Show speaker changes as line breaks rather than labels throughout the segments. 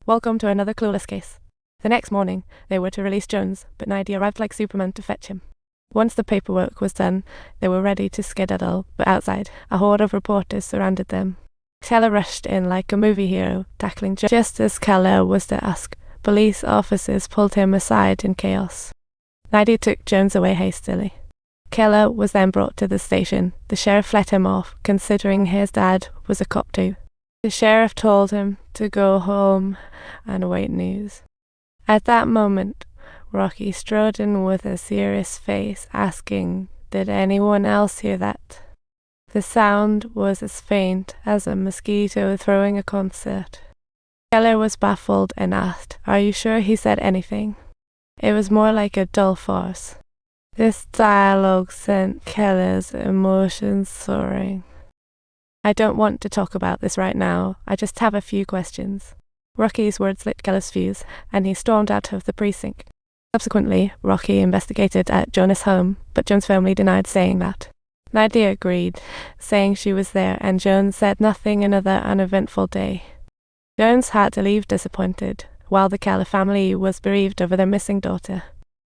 Welcome to another clueless case. The next morning, they were to release Jones, but Nidey arrived like Superman to fetch him. Once the paperwork was done, they were ready to skedaddle, but outside, a horde of reporters surrounded them. Keller rushed in like a movie hero, tackling just as Keller was to ask. Police officers pulled him aside in chaos. Nidey took Jones away hastily. Keller was then brought to the station. The sheriff let him off, considering his dad was a cop too. The sheriff told him to go home and await news. At that moment, Rocky strode in with a serious face, asking, "Did anyone else hear that?" The sound was as faint as a mosquito throwing a concert. Keller was baffled and asked, "Are you sure he said anything?" It was more like a dull farce. This dialogue sent Keller's emotions soaring. "I don't want to talk about this right now. I just have a few questions." Rocky's words lit Keller's fuse, and he stormed out of the precinct. Subsequently, Rocky investigated at Jonas' home, but Jones firmly denied saying that. Nidey agreed, saying she was there, and Jones said nothing. Another uneventful day. Jones had to leave disappointed, while the Keller family was bereaved over their missing daughter.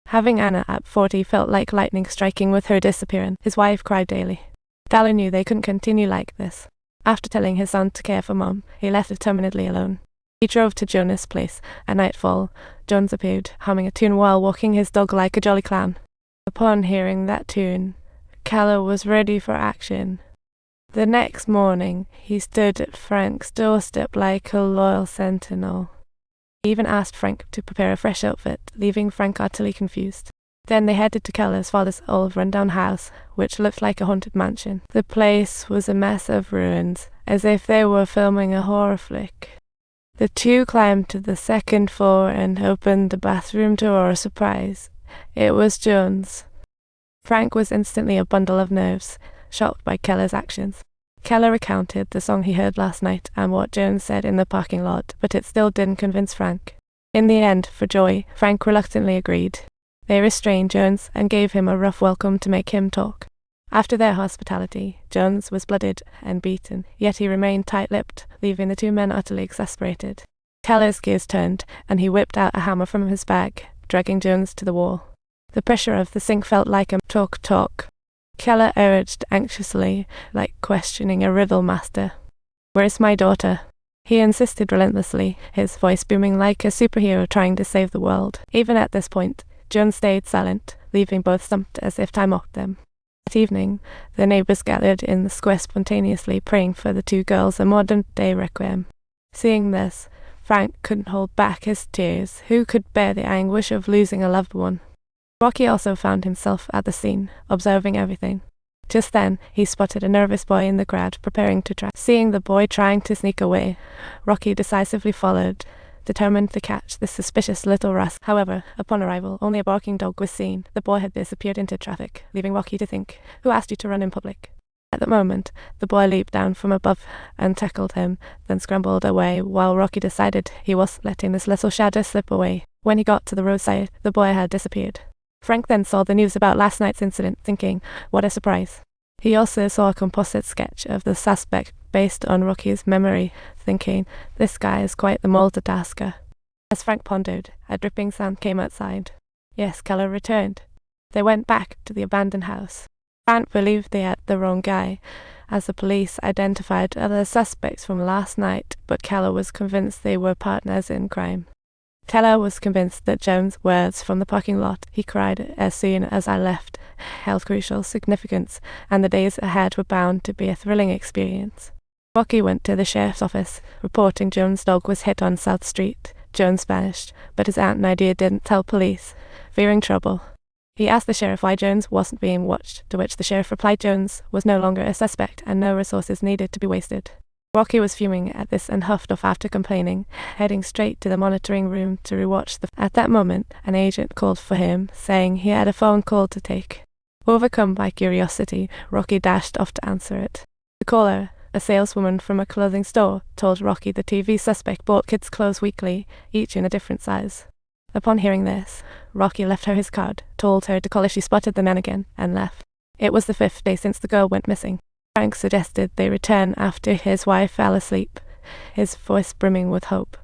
Having Anna at 40 felt like lightning striking with her disappearance. His wife cried daily. Dollar knew they couldn't continue like this. After telling his son to care for Mom, he left determinedly alone. He drove to Jonas' place. At nightfall, Jones appeared, humming a tune while walking his dog like a jolly clown. Upon hearing that tune, Keller was ready for action. The next morning, he stood at Frank's doorstep like a loyal sentinel. He even asked Frank to prepare a fresh outfit, leaving Frank utterly confused. Then they headed to Keller's father's old rundown house, which looked like a haunted mansion. The place was a mess of ruins, as if they were filming a horror flick. The two climbed to the second floor and opened the bathroom door. Surprise! It was Jones. Frank was instantly a bundle of nerves, shocked by Keller's actions. Keller recounted the song he heard last night and what Jones said in the parking lot, but it still didn't convince Frank. In the end, for joy, Frank reluctantly agreed. They restrained Jones and gave him a rough welcome to make him talk. After their hospitality, Jones was blooded and beaten, yet he remained tight-lipped, leaving the two men utterly exasperated. Keller's gears turned, and he whipped out a hammer from his bag, dragging Jones to the wall. The pressure of the sink felt like a talk. Keller urged anxiously, like questioning a riddle master. "Where's my daughter?" He insisted relentlessly, his voice booming like a superhero trying to save the world. Even at this point, Jones stayed silent, leaving both stumped as if time mocked them. That evening, the neighbors gathered in the square spontaneously praying for the two girls, a modern-day requiem. Seeing this, Frank couldn't hold back his tears. Who could bear the anguish of losing a loved one? Rocky also found himself at the scene, observing everything. Just then, he spotted a nervous boy in the crowd, preparing to try. Seeing the boy trying to sneak away, Rocky decisively followed, determined to catch this suspicious little rascal. However, upon arrival, only a barking dog was seen. The boy had disappeared into traffic, leaving Rocky to think, "Who asked you to run in public?" At the moment, the boy leaped down from above and tackled him, then scrambled away, while Rocky decided he wasn't letting this little shadow slip away. When he got to the roadside, the boy had disappeared. Frank then saw the news about last night's incident, thinking, what a surprise. He also saw a composite sketch of the suspect based on Rocky's memory, thinking, this guy is quite the multitasker. As Frank pondered, a dripping sound came outside. Yes, Keller returned. They went back to the abandoned house. Frank believed they had the wrong guy, as the police identified other suspects from last night, but Keller was convinced they were partners in crime. Keller was convinced that Jones' words from the parking lot, "He cried as soon as I left," held crucial significance, and the days ahead were bound to be a thrilling experience. Rocky went to the sheriff's office, reporting Jones' dog was hit on South Street. Jones vanished, but his aunt Nidey didn't tell police, fearing trouble. He asked the sheriff why Jones wasn't being watched, to which the sheriff replied Jones was no longer a suspect and no resources needed to be wasted. Rocky was fuming at this and huffed off after complaining, heading straight to the monitoring room to rewatch the. At that moment, an agent called for him, saying he had a phone call to take. Overcome by curiosity, Rocky dashed off to answer it. The caller, a saleswoman from a clothing store, told Rocky the TV suspect bought kids' clothes weekly, each in a different size. Upon hearing this, Rocky left her his card, told her to call if she spotted the man again, and left. It was the 5th day since the girl went missing. Frank suggested they return after his wife fell asleep, his voice brimming with hope.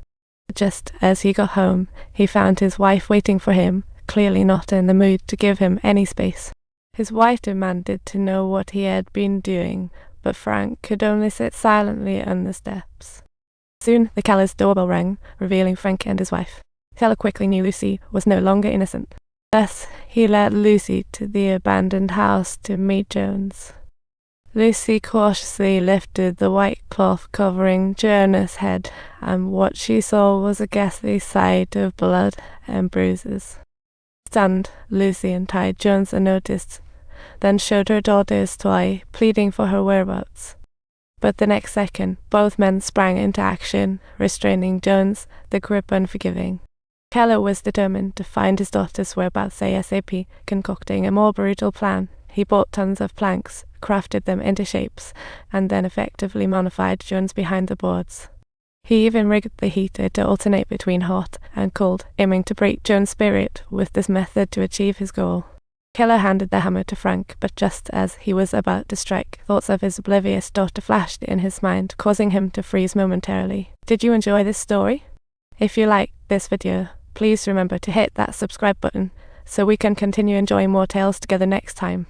Just as he got home, he found his wife waiting for him, clearly not in the mood to give him any space. His wife demanded to know what he had been doing, but Frank could only sit silently on the steps. Soon the Keller's doorbell rang, revealing Frank and his wife. Keller quickly knew Lucy was no longer innocent. Thus, he led Lucy to the abandoned house to meet Jones. Lucy cautiously lifted the white cloth covering Jonah's head, and what she saw was a ghastly sight of blood and bruises. Stunned, Lucy untied Jones unnoticed, then showed her daughter his toy, pleading for her whereabouts. But the next second, both men sprang into action, restraining Jones, the grip unforgiving. Keller was determined to find his daughter's whereabouts ASAP, concocting a more brutal plan. He bought tons of planks, crafted them into shapes, and then effectively modified Jones behind the boards. He even rigged the heater to alternate between hot and cold, aiming to break Jones' spirit with this method to achieve his goal. Keller handed the hammer to Frank, but just as he was about to strike, thoughts of his oblivious daughter flashed in his mind, causing him to freeze momentarily. Did you enjoy this story? If you liked this video, please remember to hit that subscribe button so we can continue enjoying more tales together next time.